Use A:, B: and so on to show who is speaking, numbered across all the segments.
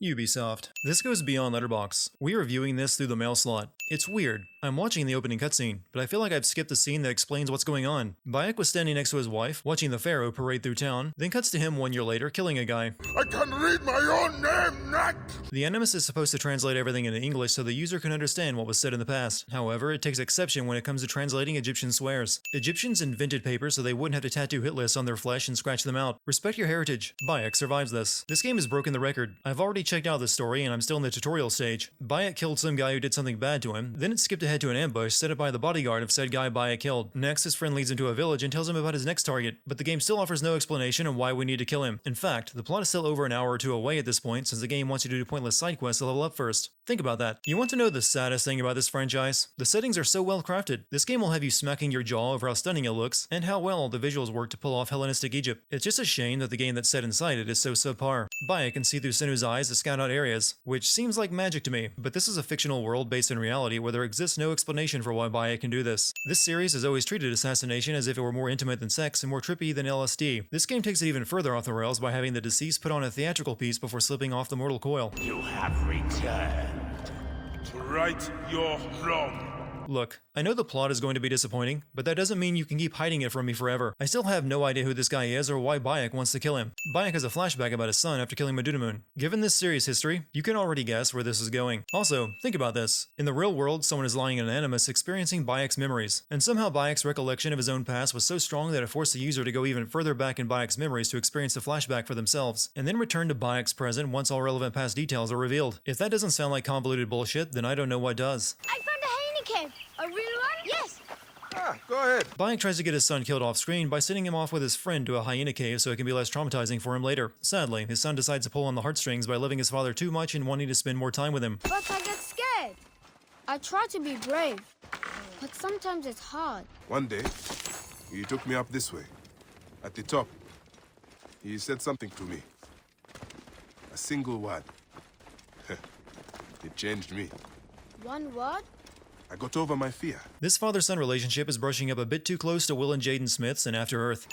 A: Ubisoft. This goes beyond Letterboxd. We are viewing this through the mail slot. It's weird. I'm watching the opening cutscene, but I feel like I've skipped the scene that explains what's going on. Bayek was standing next to his wife, watching the Pharaoh parade through town, then cuts to him 1 year later killing a guy.
B: I can read my own name, Nat!
A: The Animus is supposed to translate everything into English so the user can understand what was said in the past. However, it takes exception when it comes to translating Egyptian swears. Egyptians invented paper so they wouldn't have to tattoo hit lists on their flesh and scratch them out. Respect your heritage. Bayek survives this. This game has broken the record. I've already checked out this story and I'm still in the tutorial stage. Bayek killed some guy who did something bad to him, then it skipped ahead to an ambush set up by the bodyguard of said guy Bayek killed. Next, his friend leads him to a village and tells him about his next target, but the game still offers no explanation on why we need to kill him. In fact, the plot is still over an hour or two away at this point since the game wants you to do pointless side quests to level up first. Think about that. You want to know the saddest thing about this franchise? The settings are so well crafted. This game will have you smacking your jaw over how stunning it looks and how well the visuals work to pull off Hellenistic Egypt. It's just a shame that the game that's set inside it is so subpar. Bayek can see through Sinu's eyes to scout out areas, which seems like magic to me, but this is a fictional world based in reality where there exists no explanation for why Bayek can do this. This series has always treated assassination as if it were more intimate than sex and more trippy than LSD. This game takes it even further off the rails by having the deceased put on a theatrical piece before slipping off the mortal coil.
C: You have returned
B: To right your wrong.
A: Look, I know the plot is going to be disappointing, but that doesn't mean you can keep hiding it from me forever. I still have no idea who this guy is or why Bayek wants to kill him. Bayek has a flashback about his son after killing Medunamun. Given this series' history, you can already guess where this is going. Also, think about this. In the real world, someone is lying in an animus experiencing Bayek's memories, and somehow Bayek's recollection of his own past was so strong that it forced the user to go even further back in Bayek's memories to experience the flashback for themselves, and then return to Bayek's present once all relevant past details are revealed. If that doesn't sound like convoluted bullshit, then I don't know what does.
D: I found a hyena cave. A real one? Yes.
B: Go ahead.
A: Bayek tries to get his son killed off screen by sending him off with his friend to a hyena cave so it can be less traumatizing for him later. Sadly, his son decides to pull on the heartstrings by loving his father too much and wanting to spend more time with him.
D: But I get scared. I try to be brave, but sometimes it's hard.
B: One day, you took me up this way. At the top, he said something to me. A single word. It changed me.
D: One word?
B: I got over my fear.
A: This father-son relationship is brushing up a bit too close to Will and Jaden Smith's and After Earth.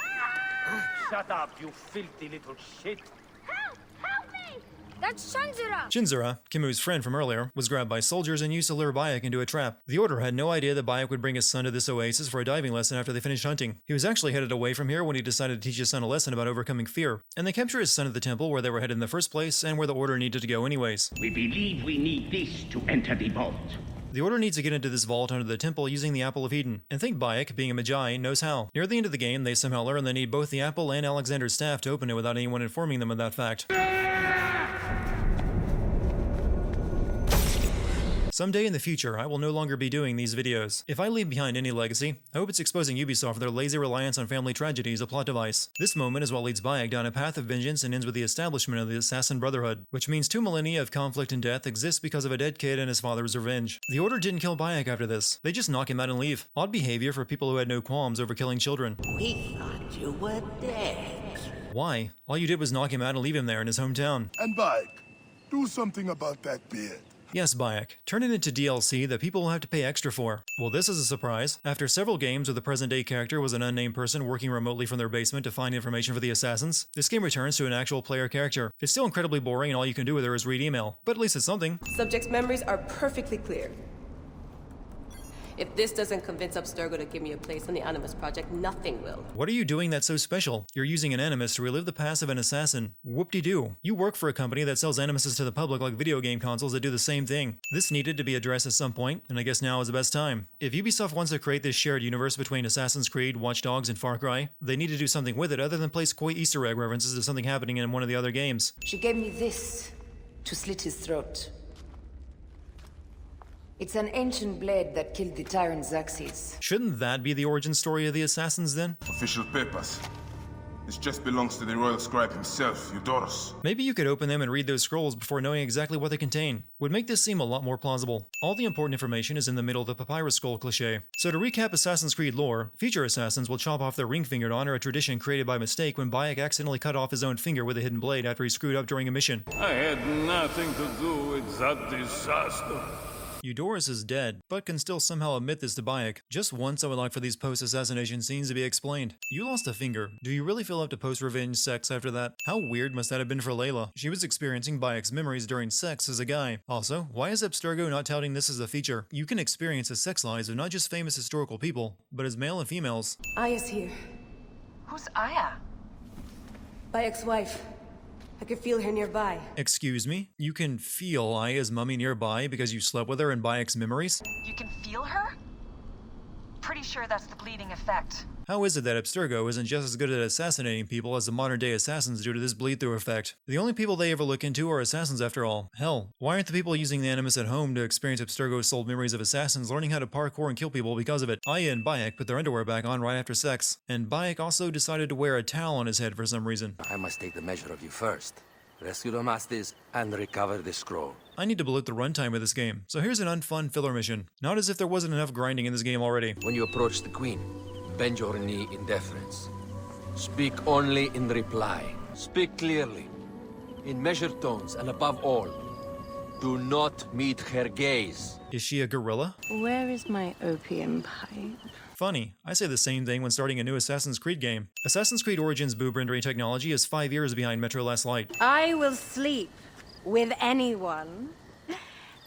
C: Shut up, you filthy little shit.
D: Help! Help me! That's Shanzura!
A: Shinzura, Kimu's friend from earlier, was grabbed by soldiers and used to lure Bayek into a trap. The Order had no idea that Bayek would bring his son to this oasis for a diving lesson after they finished hunting. He was actually headed away from here when he decided to teach his son a lesson about overcoming fear. And they captured his son at the temple where they were headed in the first place and where the Order needed to go anyways.
C: We believe we need this to enter the vault.
A: The Order needs to get into this vault under the temple using the Apple of Eden, and think Bayek, being a Magi, knows how. Near the end of the game, they somehow learn they need both the Apple and Alexander's staff to open it without anyone informing them of that fact. Someday in the future, I will no longer be doing these videos. If I leave behind any legacy, I hope it's exposing Ubisoft for their lazy reliance on family tragedy as a plot device. This moment is what leads Bayek down a path of vengeance and ends with the establishment of the Assassin Brotherhood, which means 2 millennia of conflict and death exist because of a dead kid and his father's revenge. The Order didn't kill Bayek after this. They just knock him out and leave. Odd behavior for people who had no qualms over killing children.
E: We thought you were dead.
A: Why? All you did was knock him out and leave him there in his hometown.
B: And Bayek, do something about that beard.
A: Yes, Bayek. Turn it into DLC that people will have to pay extra for. Well, this is a surprise. After several games where the present-day character was an unnamed person working remotely from their basement to find information for the assassins, this game returns to an actual player character. It's still incredibly boring and all you can do with her is read email, but at least it's something.
F: Subject's memories are perfectly clear. If this doesn't convince Abstergo to give me a place on the Animus Project, nothing will.
A: What are you doing that's so special? You're using an animus to relive the past of an assassin. Whoop-de-doo. You work for a company that sells animuses to the public like video game consoles that do the same thing. This needed to be addressed at some point, and I guess now is the best time. If Ubisoft wants to create this shared universe between Assassin's Creed, Watch Dogs, and Far Cry, they need to do something with it other than place coy Easter egg references to something happening in one of the other games.
E: She gave me this to slit his throat. It's an ancient blade that killed the tyrant Xerxes.
A: Shouldn't that be the origin story of the assassins then?
G: Official papers. This just belongs to the royal scribe himself, Eudoros.
A: Maybe you could open them and read those scrolls before knowing exactly what they contain. Would make this seem a lot more plausible. All the important information is in the middle of the papyrus scroll cliché. So to recap Assassin's Creed lore, future assassins will chop off their ring finger to honor a tradition created by mistake when Bayek accidentally cut off his own finger with a hidden blade after he screwed up during a mission.
H: I had nothing to do with that disaster.
A: Eudorus is dead, but can still somehow admit this to Bayek. Just once I would like for these post-assassination scenes to be explained. You lost a finger. Do you really feel up to post-revenge sex after that? How weird must that have been for Layla? She was experiencing Bayek's memories during sex as a guy. Also, why is Abstergo not touting this as a feature? You can experience the sex lives of not just famous historical people, but as male and females.
F: Aya's here.
H: Who's Aya?
F: My ex-wife. I could feel her nearby.
A: Excuse me? You can feel Aya's mummy nearby because you slept with her in Bayek's memories?
H: You can feel her? Pretty sure that's the bleeding effect.
A: How is it that Abstergo isn't just as good at assassinating people as the modern-day assassins due to this bleed-through effect? The only people they ever look into are assassins after all. Hell, why aren't the people using the Animus at home to experience Abstergo's sold memories of assassins learning how to parkour and kill people because of it? Aya and Bayek put their underwear back on right after sex, and Bayek also decided to wear a towel on his head for some reason.
I: I must take the measure of you first. Rescue the masters and recover the scroll.
A: I need to bloat the runtime of this game, so here's an unfun filler mission. Not as if there wasn't enough grinding in this game already.
I: When you approach the queen, bend your knee in deference. Speak only in reply. Speak clearly, in measured tones, and above all, do not meet her gaze.
A: Is she a gorilla?
J: Where is my opium pipe?
A: Funny, I say the same thing when starting a new Assassin's Creed game. Assassin's Creed Origins boob rendering technology is 5 years behind Metro Last Light.
J: I will sleep with anyone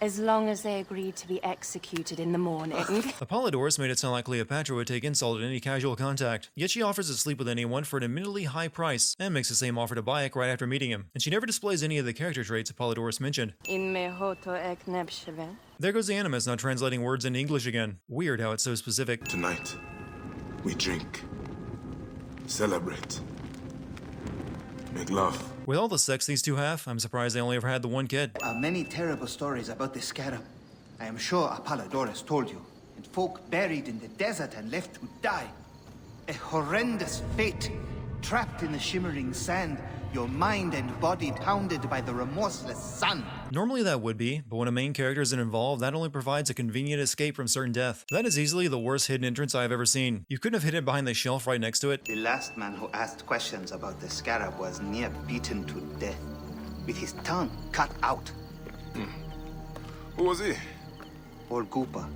J: as long as they agree to be executed in the morning.
A: Apollodorus made it sound like Cleopatra would take insult at any casual contact, yet she offers to sleep with anyone for an admittedly high price, and makes the same offer to Bayek right after meeting him. And she never displays any of the character traits Apollodorus mentioned.
J: In mehoto ek nebsheve.
A: There goes the Animus not translating words into English again. Weird how it's so specific.
B: Tonight, we drink, celebrate, make love.
A: With all the sex these two have, I'm surprised they only ever had the one kid.
K: Many terrible stories about the scarab. I am sure Apollodorus told you. And folk buried in the desert and left to die. A horrendous fate. Trapped in the shimmering sand, your mind and body pounded by the remorseless sun.
A: Normally that would be, but when a main character isn't involved, that only provides a convenient escape from certain death. That is easily the worst hidden entrance I've ever seen. You couldn't have hid it behind the shelf right next to it.
K: The last man who asked questions about the scarab was near beaten to death, with his tongue cut out.
B: Who was he?
K: Old Gupa,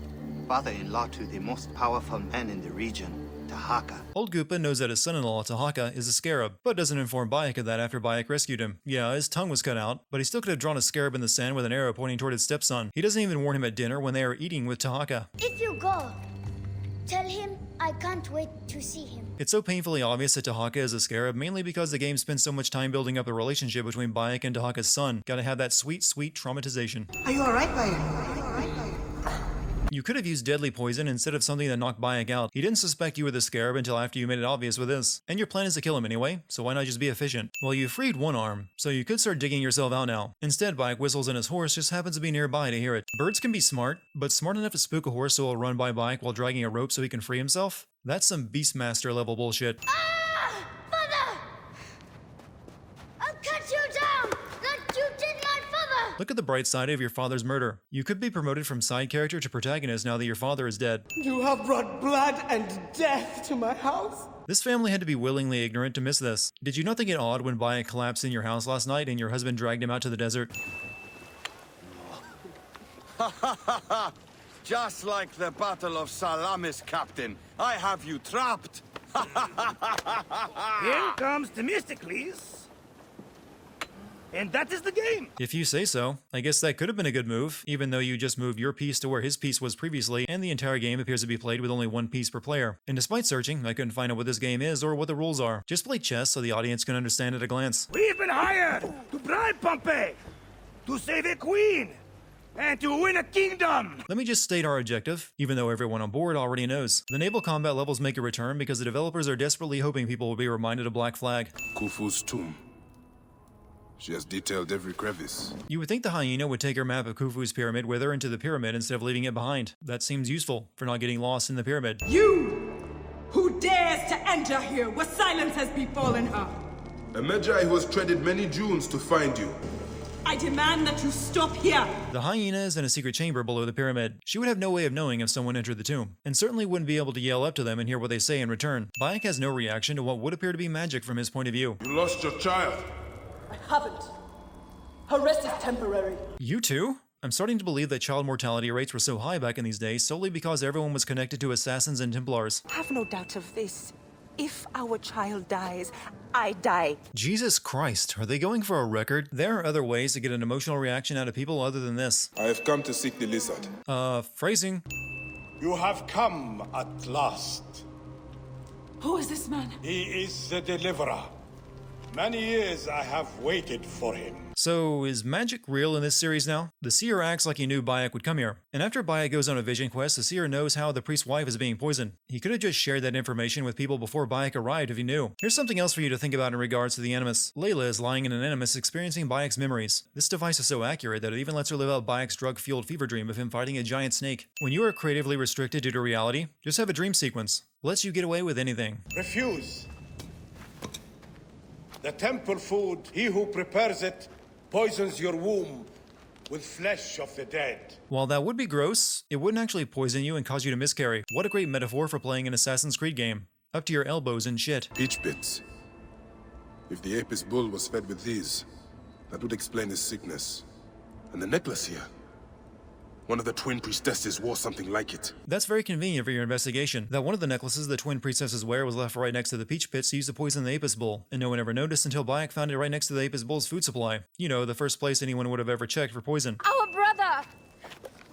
K: father-in-law to the most powerful man in the region, Tahaka.
A: Old Gupa knows that his son-in-law, Tahaka, is a scarab, but doesn't inform Bayek of that after Bayek rescued him. Yeah, his tongue was cut out, but he still could have drawn a scarab in the sand with an arrow pointing toward his stepson. He doesn't even warn him at dinner when they are eating with Tahaka.
D: If you go, tell him I can't wait to see him.
A: It's so painfully obvious that Tahaka is a scarab, mainly because the game spends so much time building up the relationship between Bayek and Tahaka's son. Gotta have that sweet, sweet traumatization.
K: Are you alright, Bayek?
A: You could have used deadly poison instead of something that knocked Bayek out. He didn't suspect you were the scarab until after you made it obvious with this. And your plan is to kill him anyway, so why not just be efficient? Well, you freed one arm, so you could start digging yourself out now. Instead, Bayek whistles and his horse just happens to be nearby to hear it. Birds can be smart, but smart enough to spook a horse so he'll run by Bayek while dragging a rope so he can free himself? That's some Beastmaster level bullshit.
D: Ah! Father! I'll cut you down! Like you did my father!
A: Look at the bright side of your father's murder. You could be promoted from side character to protagonist now that your father is dead.
L: You have brought blood and death to my house?
A: This family had to be willingly ignorant to miss this. Did you not think it odd when Bayek collapsed in your house last night and your husband dragged him out to the desert?
M: Ha ha ha ha! Just like the Battle of Salamis, Captain. I have you trapped.
C: Here comes Themistocles. And that is the game.
A: If you say so. I guess that could have been a good move, even though you just moved your piece to where his piece was previously, and the entire game appears to be played with only one piece per player. And despite searching, I couldn't find out what this game is or what the rules are. Just play chess so the audience can understand at a glance.
C: We've been hired to bribe Pompey, to save a queen, and to win a kingdom!
A: Let me just state our objective, even though everyone on board already knows. The naval combat levels make a return because the developers are desperately hoping people will be reminded of Black Flag.
B: Khufu's tomb. She has detailed every crevice.
A: You would think the hyena would take her map of Khufu's pyramid with her into the pyramid instead of leaving it behind. That seems useful for not getting lost in the pyramid.
L: You! Who dares to enter here where silence has befallen her?
B: A Magi who has treaded many dunes to find you.
L: I demand that you stop here!
A: The hyena is in a secret chamber below the pyramid. She would have no way of knowing if someone entered the tomb, and certainly wouldn't be able to yell up to them and hear what they say in return. Bayek has no reaction to what would appear to be magic from his point of view.
B: You lost your child.
L: I haven't. Her rest is temporary.
A: You too? I'm starting to believe that child mortality rates were so high back in these days solely because everyone was connected to assassins and Templars.
L: Have no doubt of this. If our child dies, I die.
A: Jesus Christ, are they going for a record? There are other ways to get an emotional reaction out of people other than this.
B: I have come to seek the lizard.
A: Phrasing.
N: You have come at last.
L: Who is this man?
N: He is the deliverer. Many years I have waited for him.
A: So, is magic real in this series now? The seer acts like he knew Bayek would come here. And after Bayek goes on a vision quest, the seer knows how the priest's wife is being poisoned. He could have just shared that information with people before Bayek arrived if he knew. Here's something else for you to think about in regards to the Animus. Layla is lying in an Animus experiencing Bayek's memories. This device is so accurate that it even lets her live out Bayek's drug-fueled fever dream of him fighting a giant snake. When you are creatively restricted due to reality, just have a dream sequence. Lets you get away with anything.
N: Refuse. The temple food, he who prepares it, poisons your womb with flesh of the dead.
A: While that would be gross, it wouldn't actually poison you and cause you to miscarry. What a great metaphor for playing an Assassin's Creed game. Up to your elbows in shit.
B: Peach pits. If the Apis bull was fed with these, that would explain his sickness. And the necklace here. One of the twin priestesses wore something like it.
A: That's very convenient for your investigation. That one of the necklaces the twin priestesses wear was left right next to the peach pits used to poison the Apis bull, and no one ever noticed until Bayek found it right next to the Apis bull's food supply. You know, the first place anyone would have ever checked for poison.
J: Our brother!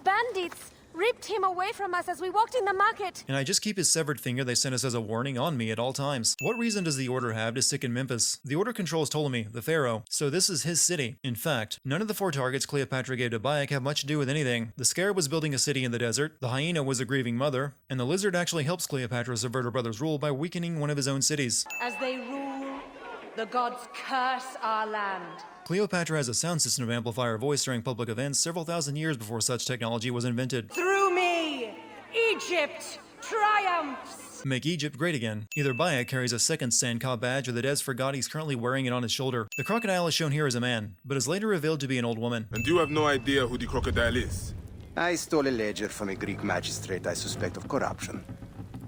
J: Bandits ripped him away from us as we walked in the market.
A: And I just keep his severed finger they sent us as a warning on me at all times. What reason does the Order have to stick in Memphis? The Order controls Ptolemy, the Pharaoh, so this is his city. In fact, none of the 4 targets Cleopatra gave to Bayek have much to do with anything. The Scarab was building a city in the desert, the hyena was a grieving mother, and the lizard actually helps Cleopatra subvert her brother's rule by weakening one of his own cities.
L: As they rule, the gods curse our land.
A: Cleopatra has a sound system to amplify her voice during public events several thousand years before such technology was invented.
L: Through me, Egypt triumphs!
A: Make Egypt great again. Either Bayek carries a second Sandka badge or the Des forgot he's currently wearing it on his shoulder. The crocodile is shown here as a man, but is later revealed to be an old woman.
B: And you have no idea who the crocodile is?
O: I stole a ledger from a Greek magistrate I suspect of corruption.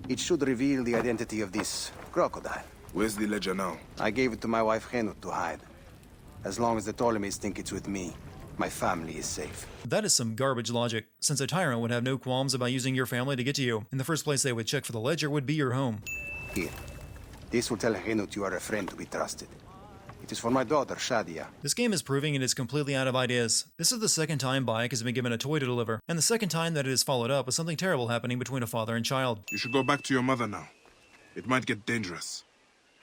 O: It should reveal the identity of this crocodile.
B: Where's the ledger now?
O: I gave it to my wife Henut to hide. As long as the Ptolemies think it's with me, my family is safe.
A: That is some garbage logic, since a tyrant would have no qualms about using your family to get to you. In the first place they would check for the ledger would be your home.
O: Here. This will tell Henut you are a friend to be trusted. It is for my daughter, Shadia.
A: This game is proving it is completely out of ideas. This is the second time Bayek has been given a toy to deliver, and the second time that it is followed up with something terrible happening between a father and child.
B: You should go back to your mother now. It might get dangerous.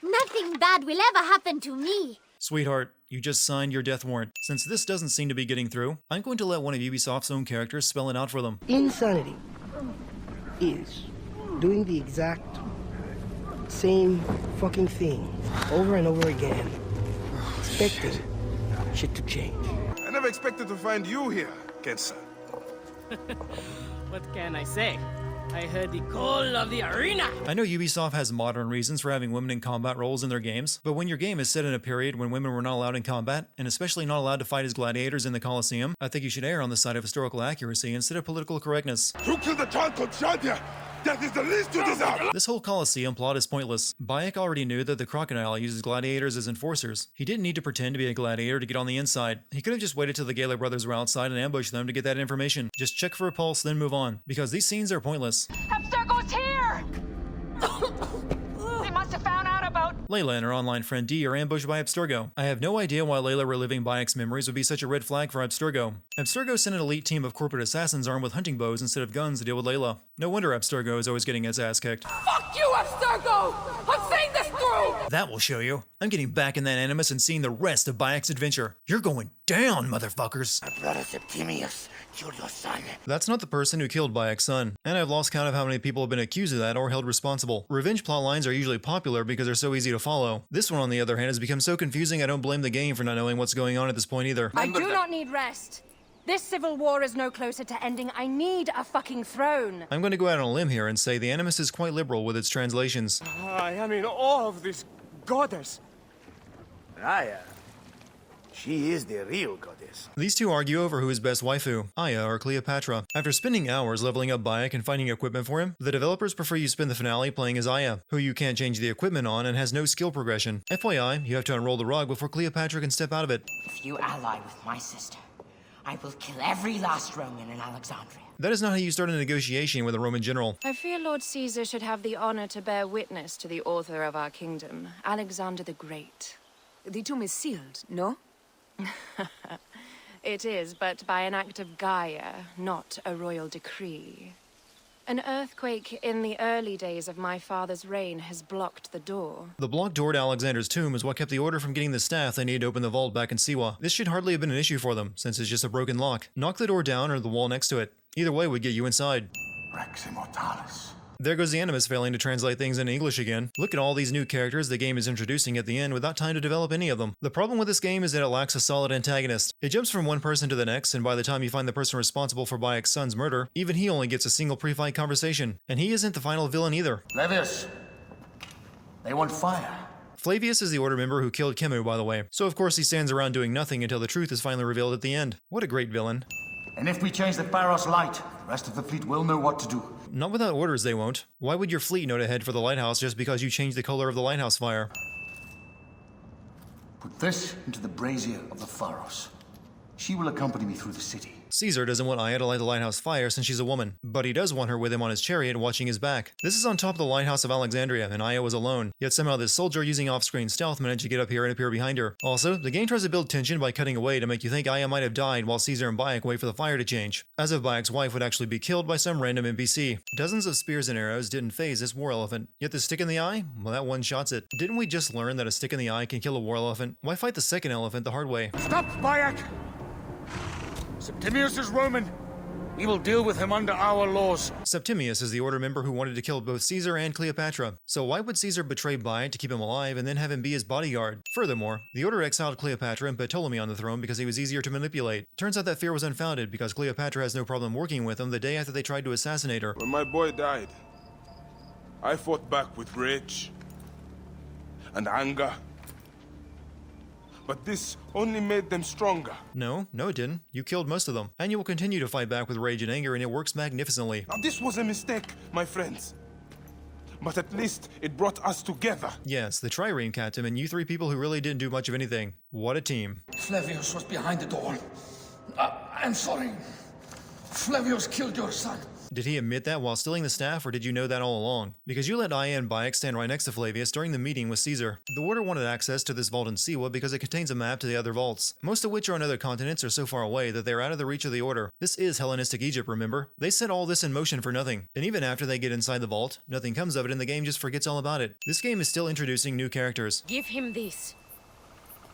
D: Nothing bad will ever happen to me.
A: Sweetheart, you just signed your death warrant. Since this doesn't seem to be getting through, I'm going to let one of Ubisoft's own characters spell it out for them.
P: Insanity is doing the exact same fucking thing over and over again, expecting shit to change.
B: I never expected to find you here, Kensa.
Q: What can I say? I heard the call of the arena!
A: I know Ubisoft has modern reasons for having women in combat roles in their games, but when your game is set in a period when women were not allowed in combat, and especially not allowed to fight as gladiators in the Colosseum, I think you should err on the side of historical accuracy instead of political correctness.
B: You killed the child called Shadia! That is the least you deserve!
A: This whole Colosseum plot is pointless. Bayek already knew that the crocodile uses gladiators as enforcers. He didn't need to pretend to be a gladiator to get on the inside. He could have just waited till the Gala brothers were outside and ambushed them to get that information. Just check for a pulse, then move on. Because these scenes are pointless.
H: Abstergo's here! They must have found out about...
A: Layla and her online friend Dee are ambushed by Abstergo. I have no idea why Layla reliving Bayek's memories would be such a red flag for Abstergo. Abstergo sent an elite team of corporate assassins armed with hunting bows instead of guns to deal with Layla. No wonder Abstergo is always getting his ass kicked.
L: Fuck you, Abstergo! I'm saying this through!
A: That will show you. I'm getting back in that Animus and seeing the rest of Bayek's adventure. You're going down, motherfuckers.
R: My brother Septimius killed your son.
A: That's not the person who killed Bayek's son, and I've lost count of how many people have been accused of that or held responsible. Revenge plotlines are usually popular because they're so easy to follow. This one, on the other hand, has become so confusing I don't blame the game for not knowing what's going on at this point either.
J: I do not need rest. This civil war is no closer to ending. I need a fucking throne.
A: I'm going to go out on a limb here and say the Animus is quite liberal with its translations.
S: I am in awe of this goddess.
R: Aya. She is the real goddess.
A: These two argue over who is best waifu, Aya or Cleopatra. After spending hours leveling up Bayek and finding equipment for him, the developers prefer you spend the finale playing as Aya, who you can't change the equipment on and has no skill progression. FYI, you have to unroll the rug before Cleopatra can step out of it.
T: If you ally with my sister, I will kill every last Roman in Alexandria.
A: That is not how you start a negotiation with a Roman general.
J: I fear Lord Caesar should have the honor to bear witness to the author of our kingdom, Alexander the Great.
E: The tomb is sealed, no?
J: It is, but by an act of Gaia, not a royal decree. An earthquake in the early days of my father's reign has blocked the door.
A: The blocked door to Alexander's tomb is what kept the Order from getting the staff they needed to open the vault back in Siwa. This should hardly have been an issue for them, since it's just a broken lock. Knock the door down or the wall next to it. Either way would get you inside.
R: Rex Immortalis.
A: There goes the Animus failing to translate things into English again. Look at all these new characters the game is introducing at the end without time to develop any of them. The problem with this game is that it lacks a solid antagonist. It jumps from one person to the next, and by the time you find the person responsible for Bayek's son's murder, even he only gets a single pre-fight conversation. And he isn't the final villain either.
R: Flavius, they want fire.
A: Flavius is the Order member who killed Kemu, by the way. So of course he stands around doing nothing until the truth is finally revealed at the end. What a great villain.
R: And if we change the Pharos light, the rest of the fleet will know what to do.
A: Not without orders, they won't. Why would your fleet know to head for the lighthouse just because you changed the color of the lighthouse fire?
R: Put this into the brazier of the Pharos. She will accompany me through the city.
A: Caesar doesn't want Aya to light the lighthouse fire since she's a woman, but he does want her with him on his chariot watching his back. This is on top of the lighthouse of Alexandria, and Aya was alone, yet somehow this soldier using off-screen stealth managed to get up here and appear behind her. Also, the game tries to build tension by cutting away to make you think Aya might have died while Caesar and Bayek wait for the fire to change, as if Bayek's wife would actually be killed by some random NPC. Dozens of spears and arrows didn't phase this war elephant, yet the stick in the eye? Well, that one-shots it. Didn't we just learn that a stick in the eye can kill a war elephant? Why fight the second elephant the hard way?
N: Stop, Bayek! Septimius is Roman. We will deal with him under our laws.
A: Septimius is the Order member who wanted to kill both Caesar and Cleopatra. So why would Caesar betray Bayek to keep him alive and then have him be his bodyguard? Furthermore, the Order exiled Cleopatra and put Ptolemy on the throne because he was easier to manipulate. Turns out that fear was unfounded because Cleopatra has no problem working with him the day after they tried to assassinate her.
B: When my boy died, I fought back with rage and anger. But this only made them stronger.
A: No, it didn't. You killed most of them. And you will continue to fight back with rage and anger, and it works magnificently.
B: Now this was a mistake, my friends. But at least it brought us together.
A: Yes, the trireme captain and you three people who really didn't do much of anything. What a team.
R: Flavius was behind the door. I'm sorry. Flavius killed your son.
A: Did he admit that while stealing the staff, or did you know that all along? Because you let Aya and Bayek stand right next to Flavius during the meeting with Caesar. The Order wanted access to this vault in Siwa because it contains a map to the other vaults, most of which are on other continents or so far away that they are out of the reach of the Order. This is Hellenistic Egypt, remember? They set all this in motion for nothing. And even after they get inside the vault, nothing comes of it and the game just forgets all about it. This game is still introducing new characters.
J: Give him this.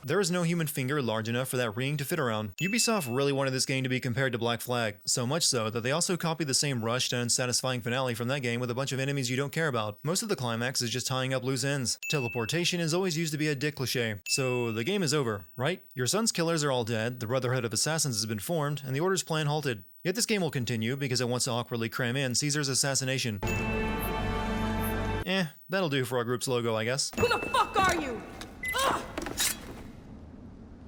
A: There is no human finger large enough for that ring to fit around. Ubisoft really wanted this game to be compared to Black Flag, so much so that they also copied the same rushed and unsatisfying finale from that game with a bunch of enemies you don't care about. Most of the climax is just tying up loose ends. Teleportation is always used to be a dick cliche. So the game is over, right? Your son's killers are all dead, the Brotherhood of Assassins has been formed, and the Order's plan halted. Yet this game will continue because it wants to awkwardly cram in Caesar's assassination. That'll do for our group's logo, I guess.
L: Who the fuck are you?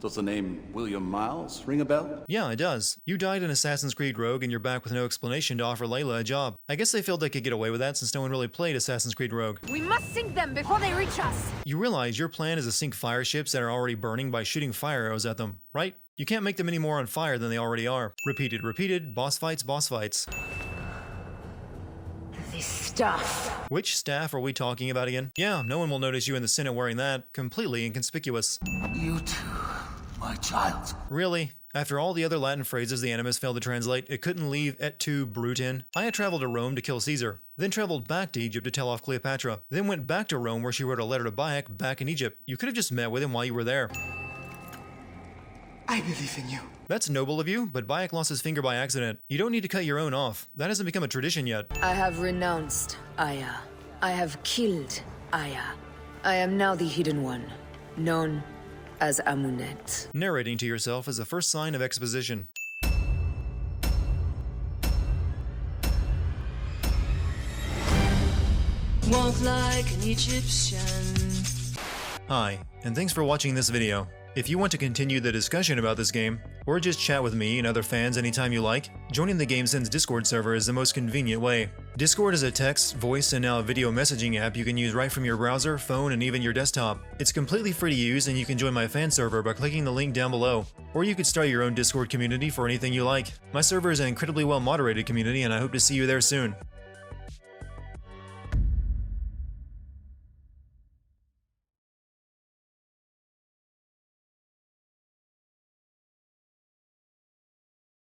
U: Does the name William Miles ring a bell?
A: Yeah, it does. You died in Assassin's Creed Rogue and you're back with no explanation to offer Layla a job. I guess they felt they could get away with that since no one really played Assassin's Creed Rogue.
J: We must sink them before they reach us!
A: You realize your plan is to sink fire ships that are already burning by shooting fire arrows at them, right? You can't make them any more on fire than they already are. Repeated, boss fights, boss fights.
T: This stuff.
A: Which staff are we talking about again? Yeah, no one will notice you in the Senate wearing that. Completely inconspicuous.
R: You too, my child.
A: Really? After all the other Latin phrases the Animus failed to translate, it couldn't leave et tu, Brutin. Aya traveled to Rome to kill Caesar, then traveled back to Egypt to tell off Cleopatra, then went back to Rome where she wrote a letter to Bayek back in Egypt. You could have just met with him while you were there.
K: I believe in you.
A: That's noble of you, but Bayek lost his finger by accident. You don't need to cut your own off. That hasn't become a tradition yet.
E: I have renounced Aya. I have killed Aya. I am now the Hidden One, known as Amunet.
A: Narrating to yourself is the first sign of exposition.
V: Walk like an Egyptian.
A: Hi, and thanks for watching this video. If you want to continue the discussion about this game, or just chat with me and other fans anytime you like, joining the GameSense Discord server is the most convenient way. Discord is a text, voice, and now video messaging app you can use right from your browser, phone, and even your desktop. It's completely free to use, and you can join my fan server by clicking the link down below. Or you could start your own Discord community for anything you like. My server is an incredibly well moderated community, and I hope to see you there soon.